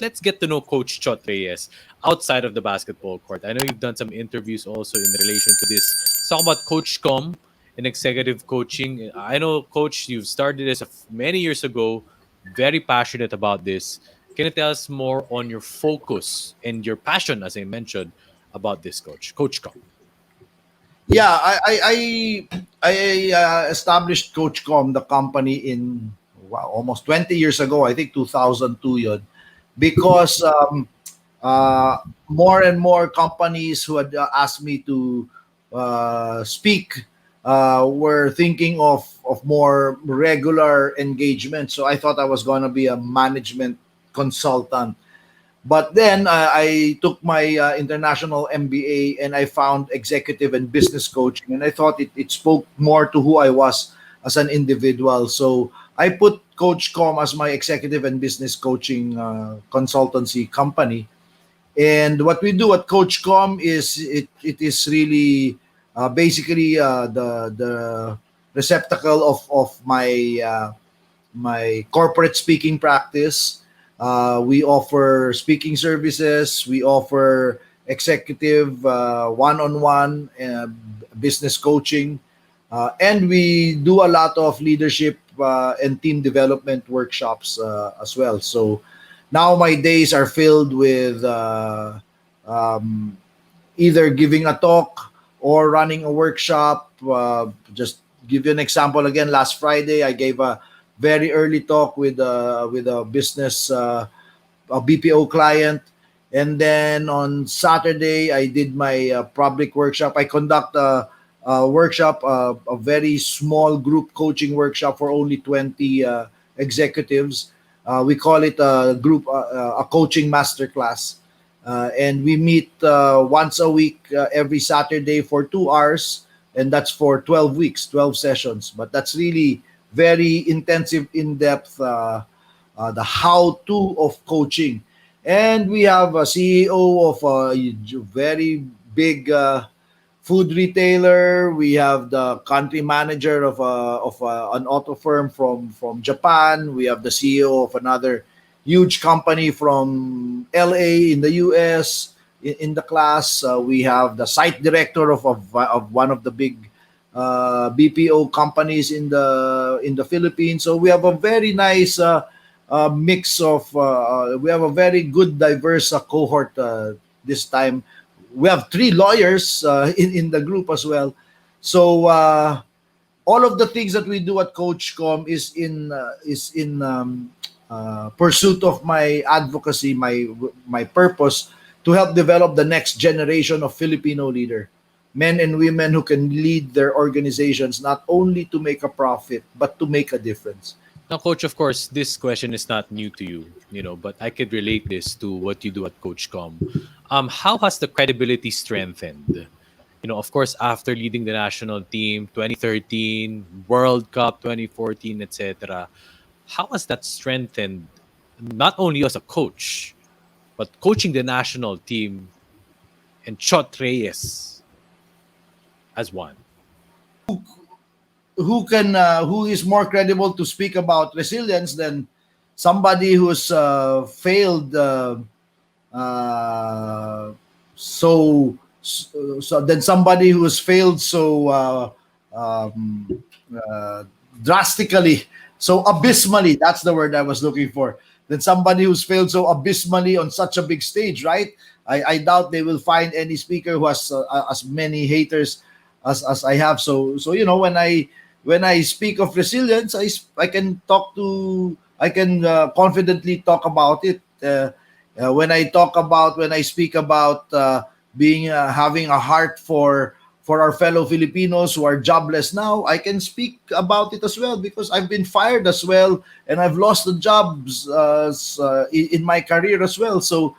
let's get to know Coach Chot Reyes outside of the basketball court. I know you've done some interviews also in relation to this. Let's talk about Coach Com and executive coaching. I know, Coach, you've started this many years ago. Very passionate about this. Can you tell us more on your focus and your passion, as I mentioned, about this, Coach? Coach Com. Yeah, I established Coachcom, the company, in wow, almost 20 years ago. I think 2002 yun. Because uh, more and more companies who had asked me to speak were thinking of more regular engagement. So I thought I was going to be a management consultant. But then I took my international MBA and I found executive and business coaching. And I thought it spoke more to who I was as an individual. So I put Coach Com as my executive and business coaching consultancy company. And what we do at Coach Com is it is really basically the receptacle of my corporate speaking practice. We offer speaking services. We offer executive one-on-one business coaching, and we do a lot of leadership and team development workshops as well. So now my days are filled with either giving a talk or running a workshop. Just give you an example again. Last Friday, I gave a very early talk with a business a BPO client, and then on Saturday I did my public workshop. I conduct a workshop, a very small group coaching workshop for only 20 executives. We call it a group a coaching masterclass, and we meet once a week every Saturday for 2 hours, and that's for 12 weeks, 12 sessions. But that's really very intensive, in-depth, the how-to of coaching. And we have a CEO of a very big food retailer. We have the country manager of an auto firm from Japan. We have the CEO of another huge company from LA in the US in the class. We have the site director of one of the big BPO companies in the Philippines. So we have a very nice mix of we have a very good diverse cohort this time. We have 3 lawyers in the group as well. So all of the things that we do at Coachcom is in pursuit of my advocacy, my purpose to help develop the next generation of Filipino leader, men and women who can lead their organizations not only to make a profit but to make a difference. Now, Coach, of course, this question is not new to you, but I could relate this to what you do at Coachcom. How has the credibility strengthened? Of course, after leading the national team, 2013, World Cup 2014, etc., how has that strengthened not only as a coach, but coaching the national team and Chot Reyes as one? Who is more credible to speak about resilience than somebody who's failed than somebody who has failed so drastically, so abysmally. That's the word I was looking for. Than somebody who's failed so abysmally on such a big stage, right? I doubt they will find any speaker who has as many haters as I have. So when I speak of resilience, I can confidently talk about it. When I speak about being having a heart for our fellow Filipinos who are jobless now, I can speak about it as well because I've been fired as well and I've lost the jobs in my career as well. So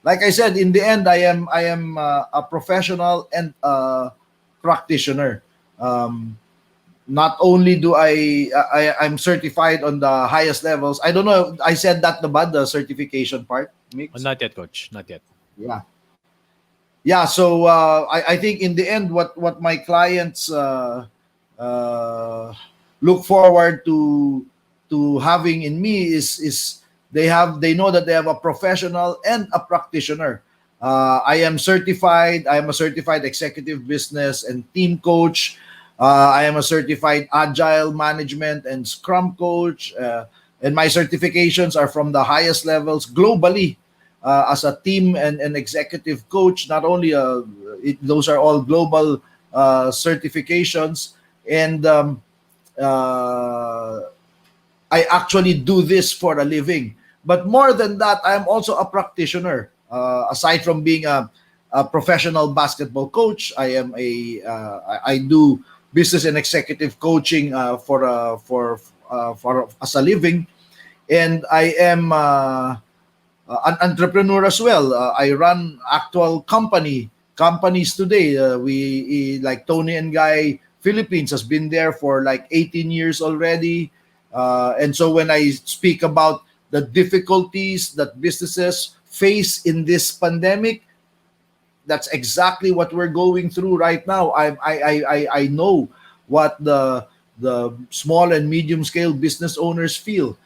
like I said, in the end, I am a professional and practitioner. Not only do I'm certified on the highest levels. I don't know. I said that about the certification part. Mix? Not yet, Coach. Not yet. Yeah. So I think in the end, what my clients look forward to having in me is They know that they have a professional and a practitioner. I am certified. I am a certified executive business and team coach. I am a certified agile management and scrum coach. And my certifications are from the highest levels globally as a team and executive coach. Not only those are all global certifications. And uh, I actually do this for a living. But more than that, I'm also a practitioner. Aside from being a professional basketball coach, I do business and executive coaching for as a living, and I am an entrepreneur as well. I run actual companies today. Like Tony and Guy Philippines has been there for like 18 years already. And so when I speak about the difficulties that businesses face in this pandemic, that's exactly what we're going through right now. I know what the small and medium scale business owners feel.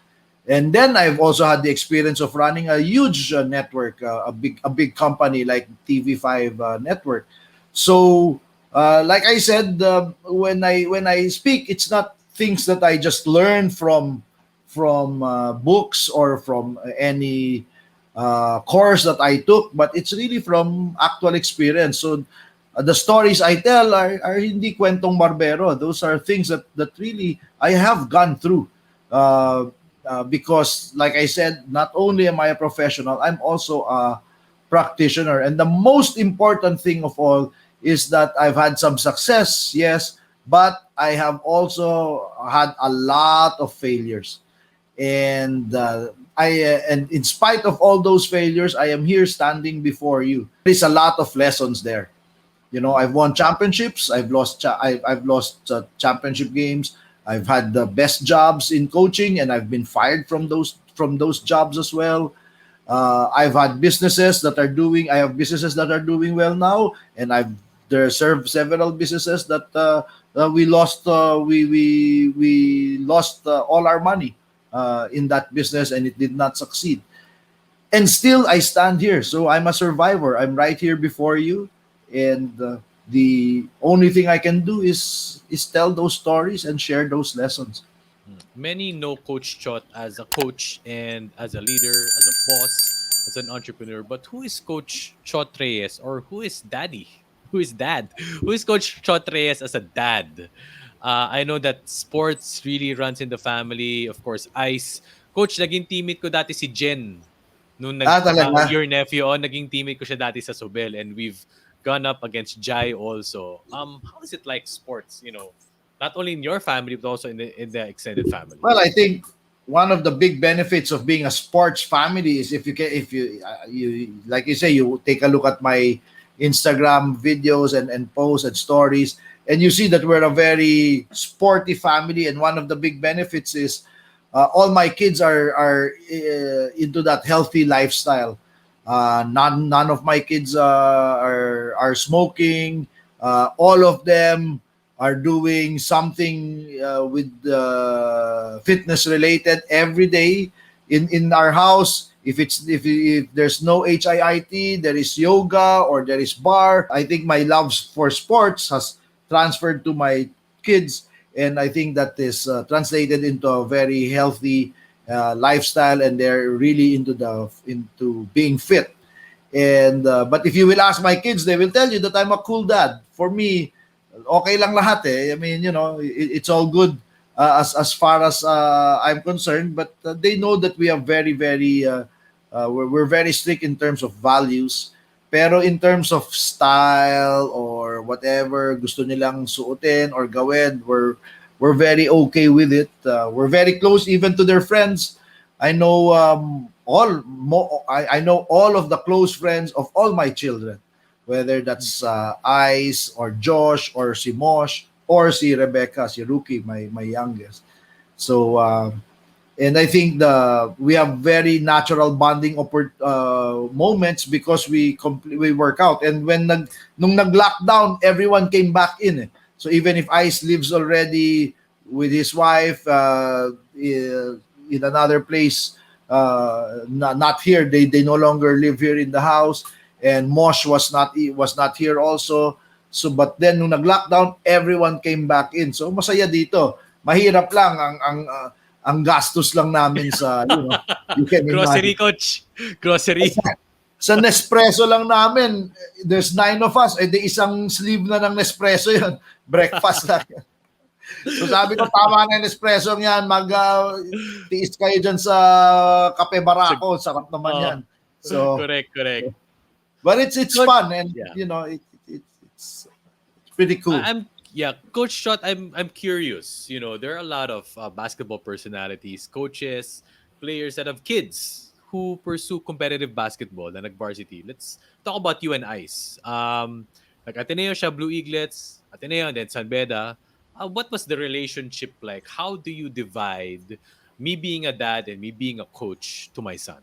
And then I've also had the experience of running a huge network, a big company like TV5 network. So, like I said, when I speak, it's not things that I just learn from books or from any course that I took, but it's really from actual experience. So, the stories I tell are hindi kwentong barbero. Those are things that really I have gone through. Uh, because, like I said, not only am I a professional, I'm also a practitioner. And the most important thing of all is that I've had some success, yes, but I have also had a lot of failures. And in spite of all those failures, I am here standing before you. There's a lot of lessons there. I've won championships. I've lost championship games. I've had the best jobs in coaching, and I've been fired from those jobs as well. I've had businesses that are doing. I have businesses that are doing well now, and there are several businesses that we lost. We lost all our money in that business, and it did not succeed. And still, I stand here. So I'm a survivor. I'm right here before you, and the only thing I can do is tell those stories and share those lessons. Many know Coach Chot as a coach and as a leader, as a boss, as an entrepreneur. But who is Coach Chot Reyes, or who is Daddy? Who is Dad? Who is Coach Chot Reyes as a dad? I know that sports really runs in the family. Of course, ice. Coach, naging teammate ko dati si Jen. Talaga. Your nephew, naging teammate ko siya dati sa Sobel, and we've gone up against Jai also. How is it like sports? Not only in your family but also in the extended family. Well, I think one of the big benefits of being a sports family is if you like you say, you take a look at my Instagram videos and posts and stories, and you see that we're a very sporty family. And one of the big benefits is all my kids are into that healthy lifestyle. None of my kids are smoking. All of them are doing something with fitness related every day in our house. If there's no HIIT, there is yoga or there is bar. I think my love for sports has transferred to my kids, and I think that is translated into a very healthy lifestyle, and they're really into being fit. And but if you will ask my kids, they will tell you that I'm a cool dad. For me, okay lang lahat eh. I mean, it's all good as far as I'm concerned. But they know that we are very, very, we're very strict in terms of values. Pero in terms of style or whatever gusto nilang suotin or gawin, we're very okay with it. We're very close even to their friends. I know I know all of the close friends of all my children, whether that's Ice or Josh or si Mosh or si Rebecca, si Ruki, my youngest. So and I think we have very natural bonding moments because we work out. And nung nag-lockdown, everyone came back in. Eh. So even if Ice lives already with his wife in another place not here. They no longer live here in the house, and Mosh was not here also. So but then nung nag-lockdown, everyone came back in. So masaya dito. Mahirap lang ang gastos lang namin sa, you can Grocery, imagine. coach. Grocery. Sa Nespresso lang namin, there's 9 of us, di isang sleeve na ng Nespresso yun. Breakfast lang yan. So sabi ko, tama na yung Nespresso yan, tiis kayo dyan sa Kape Barako, sarap naman yan. So, correct. but it's Coach, fun, and yeah. it's pretty cool. Coach Chot, I'm curious. There are a lot of basketball personalities, coaches, players that have kids who pursue competitive basketball na nag-varsity. Let's talk about you and Ice. Like Ateneo siya, Blue Eaglets, Ateneo, and then San Beda. What was the relationship like? How do you divide me being a dad and me being a coach to my son?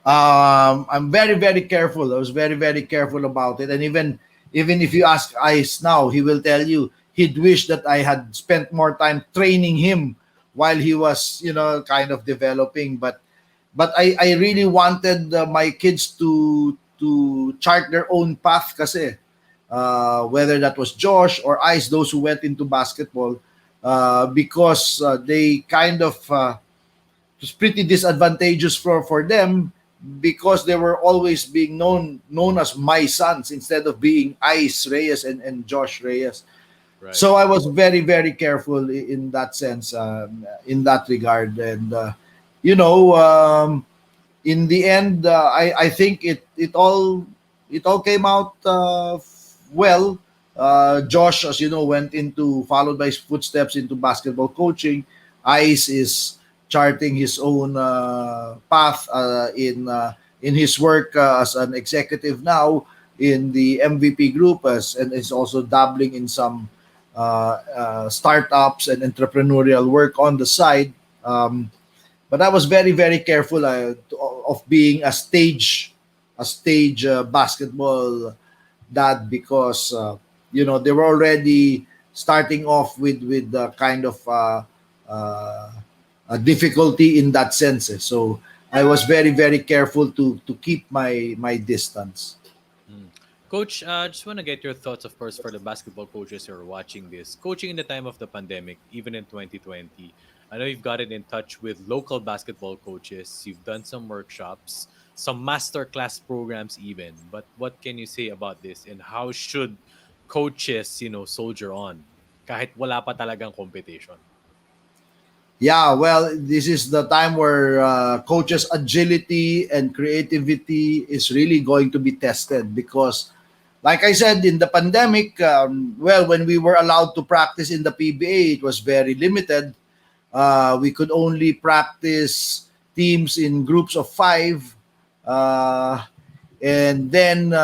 I'm very, very careful. I was very, very careful about it. And even if you ask Ice now, he will tell you he'd wish that I had spent more time training him while he was, kind of developing. But I really wanted my kids to chart their own path kasi. Whether that was Josh or Ice, those who went into basketball, because they kind of it was pretty disadvantageous for them, because they were always being known as my sons instead of being Ice Reyes and Josh Reyes. Right. So I was very, very careful in that sense, in that regard, and in the end, I think it all came out well. Josh, as you know, followed by his footsteps into basketball coaching. Ice is charting his own path in his work as an executive now in the MVP group, and is also dabbling in some startups and entrepreneurial work on the side. But I was very, very careful of being a stage basketball dad, because they were already starting off with the kind of a difficulty in that sense. So I was very, very careful to keep my distance. Coach, just want to get your thoughts, of course, for the basketball coaches who are watching this. Coaching in the time of the pandemic, even in 2020, I know you've gotten in touch with local basketball coaches. You've done some workshops, some masterclass programs even. But what can you say about this, and how should coaches, soldier on kahit wala pa talagang competition? Yeah, well, this is the time where coaches' agility and creativity is really going to be tested, because, like I said, in the pandemic, when we were allowed to practice in the PBA, it was very limited. We could only practice teams in groups of 5, and then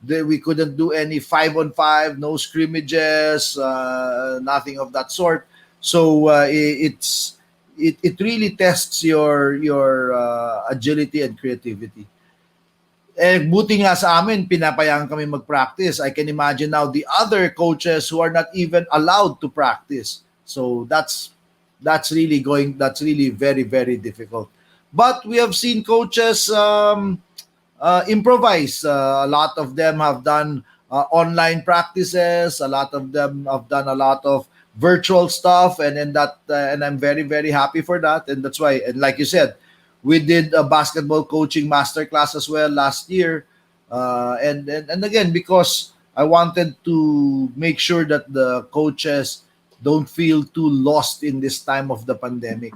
we couldn't do any 5-on-5, no scrimmages, nothing of that sort. So it really tests your agility and creativity. Buti nga sa amin, pinapayagan kami mag-practice. I can imagine now the other coaches who are not even allowed to practice. So that's really very, very difficult. But we have seen coaches improvise. A lot of them have done online practices. A lot of them have done a lot of virtual stuff, and I'm very, very happy for that. And that's why, and like you said, we did a basketball coaching masterclass as well last year, and again, because I wanted to make sure that the coaches don't feel too lost in this time of the pandemic.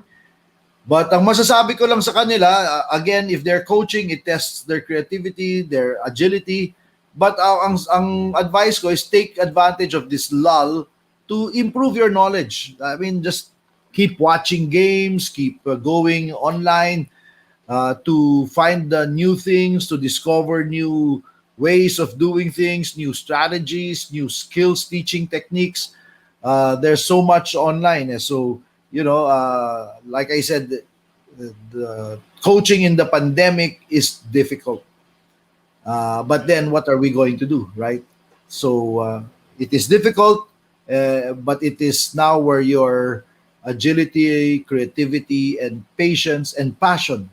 But ang masasabi ko lang sa kanila, again, if they're coaching, it tests their creativity, their agility. But ang advice ko is take advantage of this lull to improve your knowledge. I mean, just keep watching games, keep going online to find the new things, to discover new ways of doing things, new strategies, new skills, teaching techniques. There's so much online. So, like I said, the coaching in the pandemic is difficult. But then what are we going to do, right? So it is difficult, but it is now where your agility, creativity, and patience and passion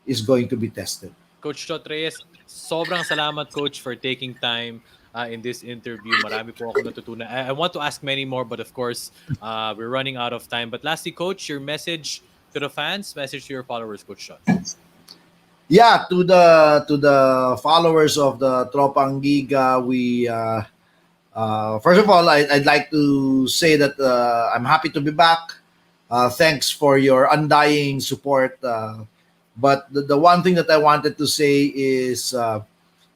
is going to be tested. Coach Chot Reyes, sobrang salamat, Coach, for taking time in this interview. Marami po ako natutunan. I want to ask many more, but of course, we're running out of time. But lastly, Coach, your message to the fans, message to your followers, Coach Chot. Yeah, to the followers of the Tropang Giga, we first of all, I'd like to say that I'm happy to be back. Thanks for your undying support. But the one thing that I wanted to say is,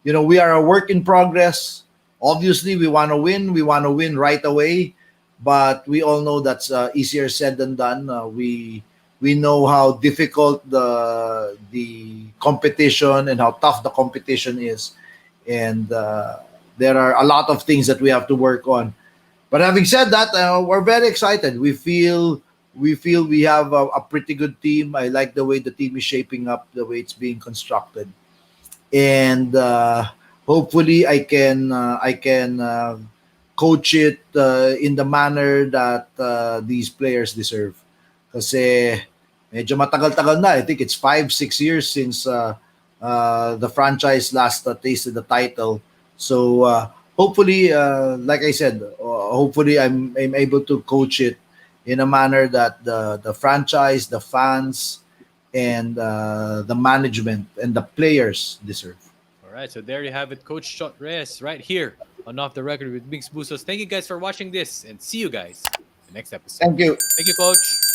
we are a work in progress. Obviously, we want to win. We want to win right away. But we all know that's easier said than done. We know how difficult the competition and how tough the competition is, and there are a lot of things that we have to work on. But having said that, we're very excited. We feel we have a pretty good team. I like the way the team is shaping up, the way it's being constructed, and hopefully I can coach it in the manner that these players deserve. Kasi medyo matagal-tagal na. I think it's 5-6 years since the franchise last tasted the title. So hopefully, like I said, hopefully I'm able to coach it in a manner that the franchise, the fans, and the management and the players deserve. All right, so there you have it, Coach Chot Reyes, right here on Off the Record with Mix Busos. Thank you guys for watching this, and see you guys in the next episode. Thank you. Thank you, Coach.